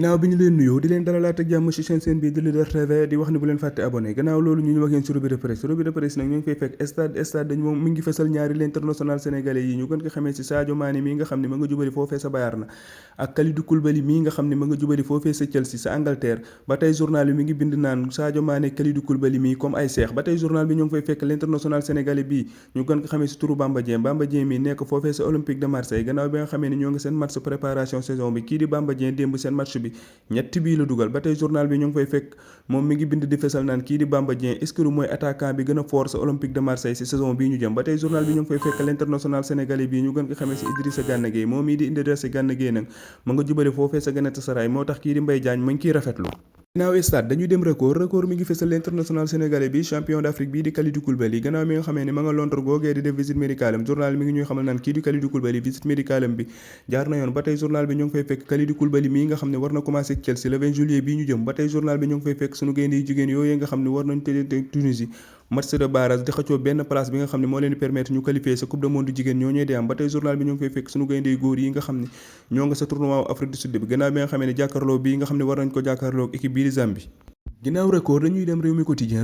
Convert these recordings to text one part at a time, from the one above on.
ginnaaw bi ñu leen nuyoo di leen dalalaat ak jàmm ci seen bii di Leader TV di wax ni bu leen fàtte abonné gannaaw loolu ñu wax yéen ci revue de presse nag ñu ngi fay fekk stade dañ moom mi ngi fësal ñaari l'international sénégalais yi ñu gën ko xamee ci Sadio Mané mii nga xam ne ma nga jubali foofee sa Bayern ak Kalidou Koulibaly mii nga xam ne ma nga jubali foofee sa Chelsea sa Angleterre ba tey journal bi mi ngi bind naan Sadio Mané Kalidou Koulibaly mii comme ay seex ba tey journal bi ñu ngi fay fekk l'international sénégalais bii ñu gën ko xamee ci turu Bamba Dieng mii nekk foofee sa Olympique de Marseille gannaaw bi nga xamee ni ñoo ngi seen match préparation saison bi kii di Bamba Dieng démb seen match bi ñetti bii la dugal ba tey journal bi ñu ngi fay fekk moom mi ngi bind di fesal naan kii di Bamba Dieng est-ce que mooy attaquant bi gën a fort sa Olympique de Marseille ci saison bii ñu jëm ba tey journal bi ñu ngi fay fekk l'international sénégalais bii ñu gën ko xamee ci Idrissa Gana Gueye moom mii di Idrissa Gana Gueye nag ma nga jubale foofee sa Galatasaray moo tax kii di Mbaye Diagne ma ngi kiy rafetlu. ginnaaw stade dañuy dem record mi ngi fësal l'international sénégalais bi champion d'Afrique bii di Kalidou Koulibaly gannaaw mi nga xamee ne ma nga Londres googee di def visite médicale am journal mi ngi ñuy xamal naan kii di Kalidou Koulibaly visite médicale am bi jaar na yoon ba tey journal bi ñu ngi fay fekk Kalidou Koulibaly mii nga xam ne war na commencé ak Chelsea le 20 juillet bii ñu jëm ba tey journal bi ñu ngi fay fekk sunu gaynde yi jigéen yooyee nga xam ne war nañu tëddee Tunisie match de barrage di xëccoo benn place bi nga xam ne moo leen di permettre ñu qualifier sa coupe du monde jigéen ñoo ñee di am ba tey journal bi ñu ngi fay fekk sunu gaynde yu góor yi nga xam ne ñoo nga sa tournoi Afrique du Sud bi gannaaw bi nga xamee ne jàkkaarloo bii nga xam ne war nañ ko jàkkaarloo équipe bii di Zambie. ginnaaw record dañuy dem réew mi quotidien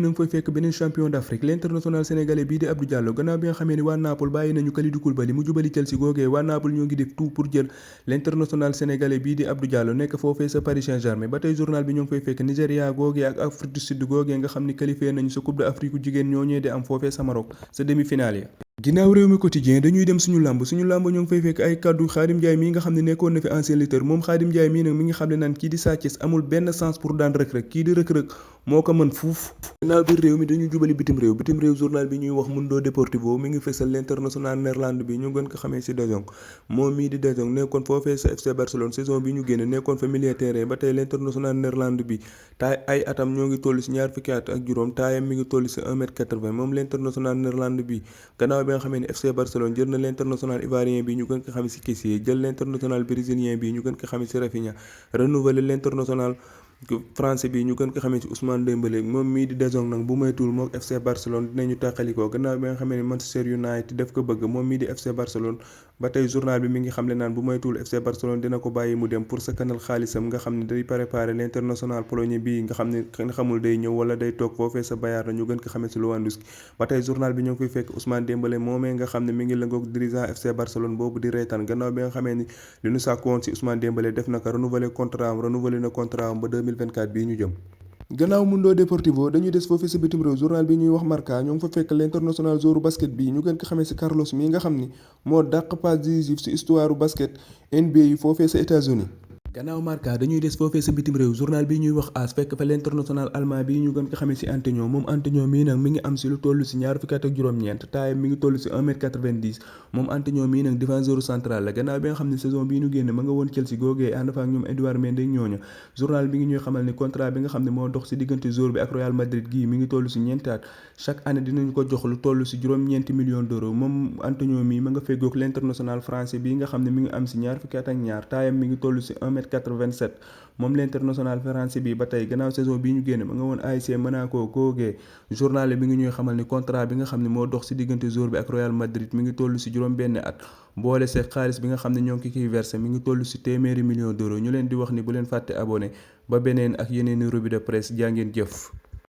na nga fay fekk beneen champion d'Afrique l'international sénégalais bii di Abdou Diallo gannaaw bi nga xamee ni waa Naples bàyyi nañu Kalidou Koulibaly mu jubali Chelsea googee waa Naples ñoo ngi def tout pour jël l'international sénégalais bii di Abdou Diallo nekk foofee sa Paris Saint-Germain ba tey journal bi ñoo ngi fay fekk Nigéria googee ak Afrique du Sud googee nga xam ni qualifié nañu sa coupe d'Afrique jigéen ñoo ñee di am foofee sa Maroc sa demi-finale ya ginnaaw réew mi quotidien dañuy dem suñu làmb ñoo ngi fay fekk ay kaddu Khadim Ndiaye mii nga xam ne nekkoon na fi ancien lutteur moom Khadim Ndiaye mii nag mi ngi xam ne naan kii di Sa Thiès amul benn chance pour daan Reug Reug kii di Reug Reug moo ko mën fuuf ginnaaw biir réew mi dañuy jubali bitim réew journal bi ñuy wax Mundo Deportivo mi ngi fësal l'international néerlande bi ñu gën ko xamee ci De Jong moom mii di De Jong nekkoon foofee sa FC Barcelone saison bi ñu génn nekkoon fa milieu terrain ba tey l'international néerlande bi taay ay atam ñoo ngi toll ci ñaar fukki at ak juróom taayam mi ngi toll ci 1m80 moom l'international néerlande bi gannaaw bi nga xamee ne FC Barcelone jël na l'international ivoirien bi ñu gën ko xamee ci Kessié jël l'international brésilien bi ñu gën ko xamee ci Rafinha renouveler l'international français bi ñu gën ko xamee ci Ousmane Dembélé moom mii di De Jong nag bu moytuwul mook FC Barcelone dinañu tàqalikoo gannaaw bi nga xamee ne Manchester United def ko bëgg moom mii di FC Barcelone ba tey journal bi mi ngi xamle naan bu moytuwul FC Barcelone dina ko bàyyi mu dem pour sakkanal xaalisam nga xam ne day préparer l'international polonais bii nga xam ne kenn xamul day ñëw wala day toog foofee sa Bayern ñu gën ko xamee ci Lewandowski ba tey journal bi ñoo ngi fiy fekk Ousmane Dembélé moomee nga xam ne mi ngi lëngoog dirigeant FC Barcelone boobu di reetaan gannaaw bi nga xamee ni li ñu sàkku woon ci Ousmane Dembélé def na ko renouveler contrat am ba 2024 bii ñu jëm gannaaw Mundo Deportivo dañuy des foofee sa bitim réew journal bi ñuy wax Marca ñoo ngi fa fekk l'international joueur basket bi ñu gën ko xamee ci Carlos mii nga xam ni moo dàq passe décisive ci histoire basket NBA yi foofee sa États-Unis gannaaw Marca dañuy des foofee sa bitim réew journal bi ñuy wax AS fekk fa l'international allemand bi ñu gën ko xamee ci Antonio moom Antonio mii nag mi ngi am ci lu toll ci ñaar fukki at ak juróom-ñeent taayam mi ngi toll ci 1m90 moom Antonio mii nag défenseur central la gannaaw bi nga xam ne saison bii ñu génn ma nga woon Chelsea googee ànd fa ak ñoom Edouard Mendy ak ñooñu journal bi ngi ñuy xamal ni contrat bi nga xam ne moo dox ci diggante joueur bi ak Real Madrid gii mi ngi toll ci ñeenti at chaque année dinañu ko jox lu toll ci juróom-ñeenti millions d'euros moom Antonio mii ma nga feggoog l'international français bi nga xam ne mi ngi am ci ñaar fukki at ak ñaar taayam mi ngi toll ci 1m87 moom l'international français bi ba tey gannaaw saison bii ñu génn ma nga woon AS Monaco googee journal bi ngi ñuy xamal ni contrat bi nga xam ne moo dox ci diggante joueur bi ak Real Madrid mi ngi toll ci juróom benn at boole see xaalis bi nga xam ne ñoo ngi kiy versé mi ngi toll ci téeméeri millions d'euros ñu leen di wax ni bu leen fàtte abonné ba beneen ak yeneeni revue de presse jaa ngeen jëf